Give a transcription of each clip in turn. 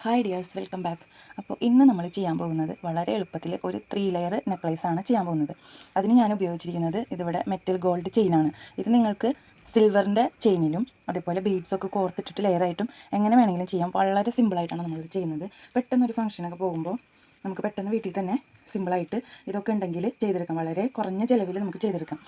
Hi dears, welcome back. അപ്പോൾ ഇന്ന് നമ്മൾ ചെയ്യാൻ പോകുന്നത് വളരെ എളുപ്പത്തിൽ ഒരു 3 ലെയർ നെക്ലേസാണ് ചെയ്യാൻ പോകുന്നത്. അതിന് ഞാൻ ഉപയോഗിച്ചിരിക്കുന്നത് ഇതിവിടെ മെറ്റൽ ഗോൾഡ് ചെയിനാണ്. ഇത് നിങ്ങൾക്ക് സിൽവറിൻ്റെ ചെയിനിലും അതേപോലെ ബീഡ്സൊക്കെ കോർത്തിട്ടിട്ട് ലെയറായിട്ടും എങ്ങനെ വേണമെങ്കിലും ചെയ്യാം. വളരെ സിമ്പിളായിട്ടാണ് നമ്മളിത് ചെയ്യുന്നത്. പെട്ടെന്നൊരു ഫംഗ്ഷനൊക്കെ പോകുമ്പോൾ നമുക്ക് പെട്ടെന്ന് വീട്ടിൽ തന്നെ സിമ്പിളായിട്ട് ഇതൊക്കെ ഉണ്ടെങ്കിൽ ചെയ്തെടുക്കാം. വളരെ കുറഞ്ഞ ചിലവിൽ നമുക്ക് ചെയ്തെടുക്കാം.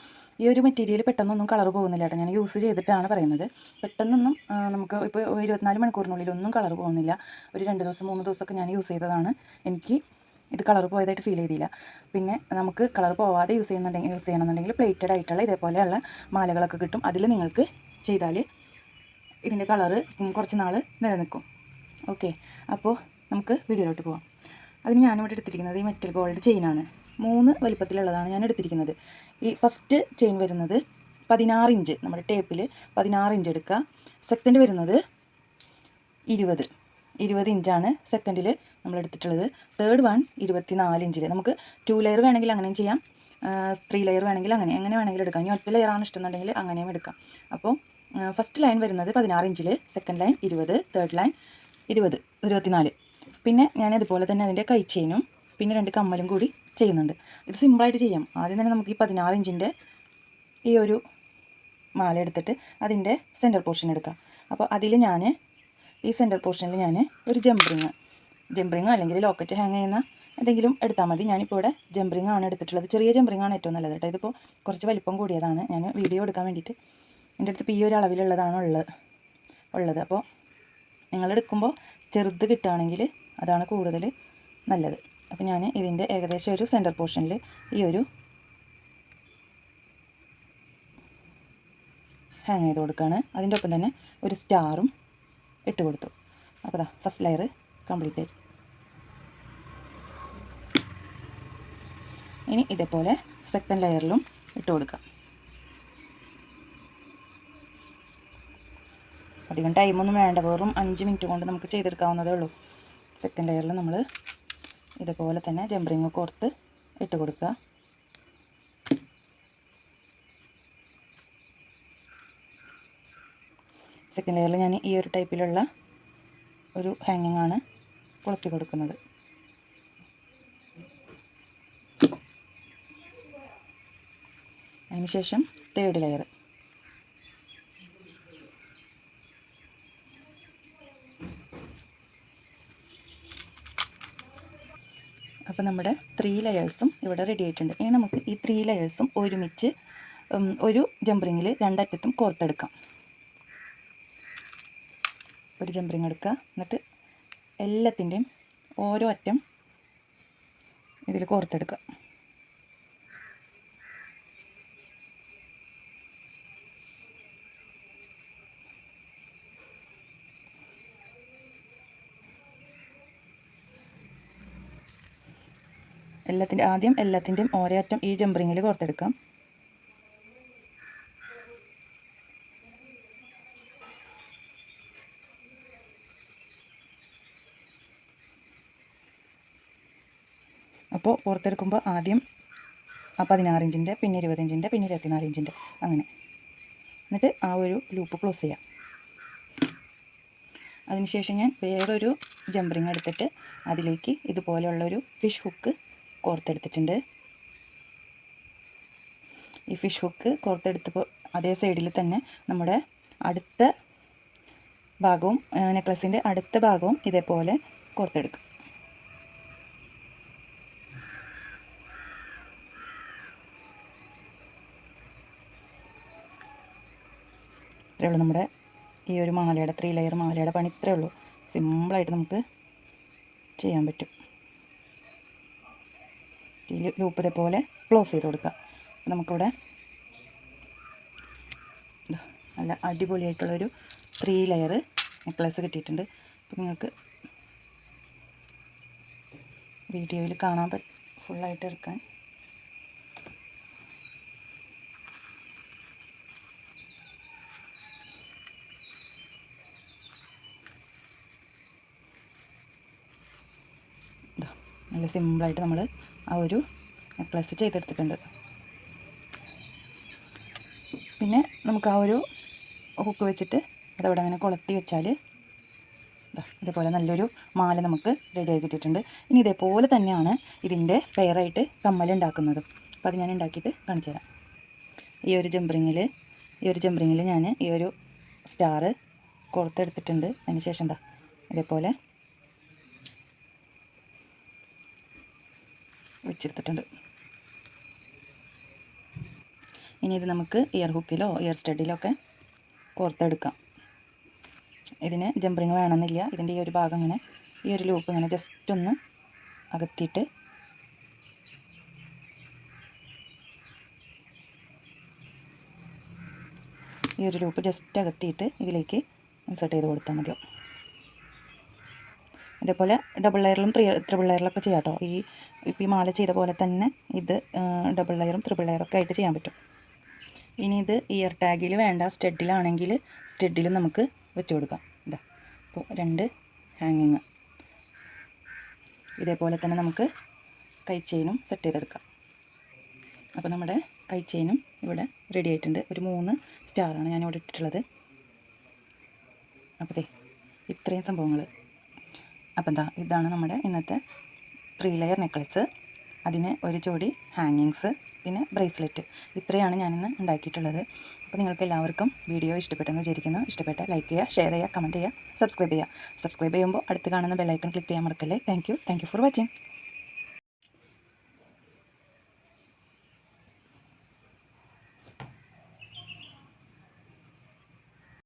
ഈ ഒരു മെറ്റീരിയൽ പെട്ടെന്നൊന്നും കളർ പോകുന്നില്ല കേട്ടോ. ഞാൻ യൂസ് ചെയ്തിട്ടാണ് പറയുന്നത്. പെട്ടെന്നൊന്നും നമുക്ക് ഇപ്പോൾ 24 മണിക്കൂറിനുള്ളിലൊന്നും കളർ പോകുന്നില്ല. ഒരു 2 ദിവസം 3 ദിവസമൊക്കെ ഞാൻ യൂസ് ചെയ്തതാണ്. എനിക്ക് ഇത് കളർ പോയതായിട്ട് ഫീൽ ചെയ്തില്ല. പിന്നെ നമുക്ക് കളർ പോവാതെ യൂസ് ചെയ്യണമെന്നുണ്ടെങ്കിൽ പ്ലേറ്റഡ് ആയിട്ടുള്ള ഇതേപോലെയുള്ള മാലകളൊക്കെ കിട്ടും. അതിൽ നിങ്ങൾക്ക് ചെയ്താൽ ഇതിൻ്റെ കളറ് കുറച്ച് നാൾ നിലനിൽക്കും. ഓക്കെ, അപ്പോൾ നമുക്ക് വീഡിയോയിലോട്ട് പോകാം. അതിന് ഞാനിവിടെ എടുത്തിരിക്കുന്നത് ഈ മെറ്റൽ ഗോൾഡ് ചെയിനാണ്. 3 വലിപ്പത്തിലുള്ളതാണ് ഞാൻ എടുത്തിരിക്കുന്നത്. ഈ ഫസ്റ്റ് ചെയിൻ വരുന്നത് 16 ഇഞ്ച്, നമ്മുടെ ടേപ്പിൽ 16 ഇഞ്ച് എടുക്കുക. സെക്കൻഡ് വരുന്നത് 20 ഇഞ്ചാണ് സെക്കൻഡിൽ നമ്മൾ എടുത്തിട്ടുള്ളത്. തേർഡ് വൺ 24 ഇഞ്ചിൽ. നമുക്ക് 2 ലെയർ വേണമെങ്കിൽ അങ്ങനെയും ചെയ്യാം, 3 ലെയർ വേണമെങ്കിൽ എങ്ങനെ വേണമെങ്കിലും എടുക്കാം. ഇനി ഒറ്റ ലെയറാണ് ഇഷ്ടമെന്നുണ്ടെങ്കിൽ അങ്ങനെയും എടുക്കാം. അപ്പോൾ ഫസ്റ്റ് ലൈൻ വരുന്നത് 16 ഇഞ്ചിൽ, സെക്കൻഡ് ലൈൻ 20, തേർഡ് ലൈൻ 24. പിന്നെ ഞാൻ അതുപോലെ തന്നെ അതിൻ്റെ കൈ ചെയിനും പിന്നെ 2 കമ്മലും കൂടി ചെയ്യുന്നുണ്ട്. ഇത് സിമ്പിളായിട്ട് ചെയ്യാം. ആദ്യം തന്നെ നമുക്ക് ഈ 16 ഇഞ്ചിൻ്റെ ഈ ഒരു മാല എടുത്തിട്ട് അതിൻ്റെ സെൻറ്റർ പോർഷൻ എടുക്കാം. അപ്പോൾ അതിൽ ഞാൻ ഈ സെൻറ്റർ പോർഷനിൽ ഞാൻ ഒരു ജംപറിങ് അല്ലെങ്കിൽ ലോക്കറ്റ് ഹാങ് ചെയ്യുന്ന എന്തെങ്കിലും എടുത്താൽ മതി. ഞാനിപ്പോൾ ഇവിടെ ജംപറിങ് ആണ് എടുത്തിട്ടുള്ളത്. ചെറിയ ജംപറിങ് ആണ് ഏറ്റവും നല്ലത് കേട്ടോ. ഇതിപ്പോൾ കുറച്ച് വലിപ്പം കൂടിയതാണ്. ഞാൻ വീഡിയോ എടുക്കാൻ വേണ്ടിയിട്ട് എൻ്റെ അടുത്ത് ഇപ്പോൾ ഈ ഒരു അളവിലുള്ളതാണ് ഉള്ളത്. അപ്പോൾ നിങ്ങളെടുക്കുമ്പോൾ ചെറുത് കിട്ടുകയാണെങ്കിൽ അതാണ് കൂടുതൽ നല്ലത്. അപ്പോൾ ഞാൻ ഇതിൻ്റെ ഏകദേശം ഒരു സെൻറ്റർ പോർഷനിൽ ഈ ഒരു ഹാങ് ചെയ്ത് കൊടുക്കുകയാണ്. അതിൻ്റെ ഒപ്പം തന്നെ ഒരു സ്റ്റാറും ഇട്ട് കൊടുത്തു. അപ്പോൾ ഫസ്റ്റ് ലെയർ കംപ്ലീറ്റ് ആയി. ഇനി ഇതേപോലെ സെക്കൻഡ് ലെയറിലും ഇട്ട് കൊടുക്കാം. അധികം ടൈമൊന്നും വേണ്ട, വെറും 5 മിനിറ്റ് കൊണ്ട് നമുക്ക് ചെയ്തെടുക്കാവുന്നതേ ഉള്ളൂ. സെക്കൻഡ് ലെയറിൽ നമ്മൾ ഇതുപോലെ തന്നെ ജംപറിങ് കോർത്ത് ഇട്ട് കൊടുക്കുക. സെക്കൻഡ് ലെയറിൽ ഞാൻ ഈ ഒരു ടൈപ്പിലുള്ള ഒരു ഹാങ്ങിങ് ആണ് കൊളുത്തി കൊടുക്കുന്നത്. അതിനുശേഷം തേർഡ് ലെയർ. അപ്പോൾ നമ്മുടെ 3 ലെയേഴ്സും ഇവിടെ റെഡി ആയിട്ടുണ്ട്. ഇനി നമുക്ക് ഈ 3 ലെയേഴ്സും ഒരുമിച്ച് ഒരു ജംപറിങ്ങിൽ 2 അറ്റത്തും കോർത്തെടുക്കാം. ഒരു ജംപറിങ് എടുക്കുക, എന്നിട്ട് എല്ലാത്തിൻ്റെയും ഓരോ അറ്റം ഇതിൽ കോർത്തെടുക്കുക. ആദ്യം എല്ലാത്തിൻ്റെയും ഓരോ അറ്റം ഈ ജംപറിങ്ങിൽ കോർത്തെടുക്കാം. അപ്പോൾ പുറത്തെടുക്കുമ്പോൾ ആദ്യം ആ 16 ഇഞ്ചിൻ്റെ, പിന്നെ 20 ഇഞ്ചിൻ്റെ, പിന്നെ 24 ഇഞ്ചിൻ്റെ, അങ്ങനെ. എന്നിട്ട് ആ ഒരു ലൂപ്പ് ക്ലോസ് ചെയ്യാം. അതിനുശേഷം ഞാൻ വേറൊരു ജംപറിങ് എടുത്തിട്ട് അതിലേക്ക് ഇതുപോലെയുള്ളൊരു ഫിഷ് ഹുക്ക് കോർത്തെടുത്തിട്ടുണ്ട്. ഈ ഫിഷ് ഹുക്ക് കോർത്തെടുത്തപ്പോൾ അതേ സൈഡിൽ തന്നെ നമ്മുടെ അടുത്ത ഭാഗവും നെക്ലസിൻ്റെ അടുത്ത ഭാഗവും ഇതേപോലെ കോർത്തെടുക്കും. ഇത്രയേ ഉള്ളൂ നമ്മുടെ ഈ ഒരു മാലയുടെ 3 ലെയർ മാലയുടെ പണി. ഇത്രയേ ഉള്ളൂ. സിമ്പിളായിട്ട് നമുക്ക് ചെയ്യാൻ പറ്റും. ഈ ലൂപ്പ് ഇതേപോലെ ക്ലോസ് ചെയ്ത് കൊടുക്കുക. നമുക്കിവിടെ നല്ല അടിപൊളിയായിട്ടുള്ളൊരു 3 ലെയർ നെക്ലസ് കിട്ടിയിട്ടുണ്ട്. അപ്പോൾ നിങ്ങൾക്ക് വീഡിയോയിൽ കാണാൻ ഫുള്ളായിട്ട് എടുക്കാൻ നല്ല സിമ്പിളായിട്ട് നമ്മൾ ആ ഒരു നെക്ലസ് ചെയ്തെടുത്തിട്ടുണ്ട്. പിന്നെ നമുക്ക് ആ ഒരു ഹുക്ക് വെച്ചിട്ട് അതവിടെ അങ്ങനെ കൊളുത്തി വെച്ചാൽ ഇതേപോലെ നല്ലൊരു മാല നമുക്ക് റെഡിയായി കിട്ടിയിട്ടുണ്ട്. ഇനി ഇതേപോലെ തന്നെയാണ് ഇതിൻ്റെ പെയറായിട്ട് കമ്മൽ ഉണ്ടാക്കുന്നത്. അപ്പോൾ അത് ഞാൻ ഉണ്ടാക്കിയിട്ട് കാണിച്ചു തരാം. ഈ ഒരു ജംപറിങ്ങിൽ ഞാൻ ഈ ഒരു സ്റ്റാർ കോർത്തെടുത്തിട്ടുണ്ട്. അതിന് ശേഷം എന്താ ഇതേപോലെ വെച്ചെടുത്തിട്ടുണ്ട്. ഇനി ഇത് നമുക്ക് ഇയർ ഹുക്കിലോ ഇയർ സ്റ്റഡിലോ ഒക്കെ കോർത്തെടുക്കാം. ഇതിന് ജംപറിങ് വേണമെന്നില്ല. ഇതിൻ്റെ ഈ ഒരു ഭാഗം ഇങ്ങനെ ഈ ഒരു ലൂപ്പ് ഇങ്ങനെ ജസ്റ്റ് ഒന്ന് അകത്തിയിട്ട് ഈ ഒരു ലൂപ്പ് ജസ്റ്റ് അകത്തിയിട്ട് ഇതിലേക്ക് ഇൻസേർട്ട് ചെയ്ത് കൊടുത്താൽ മതിയാവും. ഇതേപോലെ ഡബിൾ ലെയറിലും ത്രിബിൾ ലെയറിലൊക്കെ ചെയ്യാം കേട്ടോ. ഇപ്പോൾ ഈ മാല ചെയ്ത പോലെ തന്നെ ഇത് ഡബിൾ ലെയറും ത്രിബിൾ ലെയറൊക്കെ ആയിട്ട് ചെയ്യാൻ പറ്റും. ഇനി ഇത് ഇയർ ടാഗിൽ വേണ്ട, സ്റ്റഡിലാണെങ്കിൽ സ്റ്റഡിലും നമുക്ക് വെച്ച് കൊടുക്കാം. ഇതാ അപ്പോൾ 2 ഹാങ്ങിങ്. ഇതേപോലെ തന്നെ നമുക്ക് കൈ ചെയിനും സെറ്റ് ചെയ്തെടുക്കാം. അപ്പോൾ നമ്മുടെ കൈ ചെയിനും ഇവിടെ റെഡി ആയിട്ടുണ്ട്. ഒരു 3 സ്റ്റാറാണ് ഞാനിവിടെ ഇട്ടിട്ടുള്ളത്. അപ്പോൾ ഇത്രയും സംഭവങ്ങൾ. അപ്പോൾ ഇതാണ് നമ്മുടെ ഇന്നത്തെ 3 ലെയർ നെക്ലസ്. അതിന് ഒരു ജോഡി ഹാങ്ങിങ്സ്, പിന്നെ ബ്രേസ്ലെറ്റ്. ഇത്രയാണ് ഞാനിന്ന് ഉണ്ടാക്കിയിട്ടുള്ളത്. അപ്പോൾ നിങ്ങൾക്ക് എല്ലാവർക്കും വീഡിയോ ഇഷ്ടപ്പെട്ടെന്ന് വിചാരിക്കുന്നു. ഇഷ്ടപ്പെട്ട ലൈക്ക് ചെയ്യുക, ഷെയർ ചെയ്യുക, കമൻറ്റ് ചെയ്യുക, സബ്സ്ക്രൈബ് ചെയ്യുക. സബ്സ്ക്രൈബ് ചെയ്യുമ്പോൾ അടുത്ത് കാണുന്ന ബെല്ലൈക്കൺ ക്ലിക്ക് ചെയ്യാൻ മറക്കല്ലേ. Thank you for watching.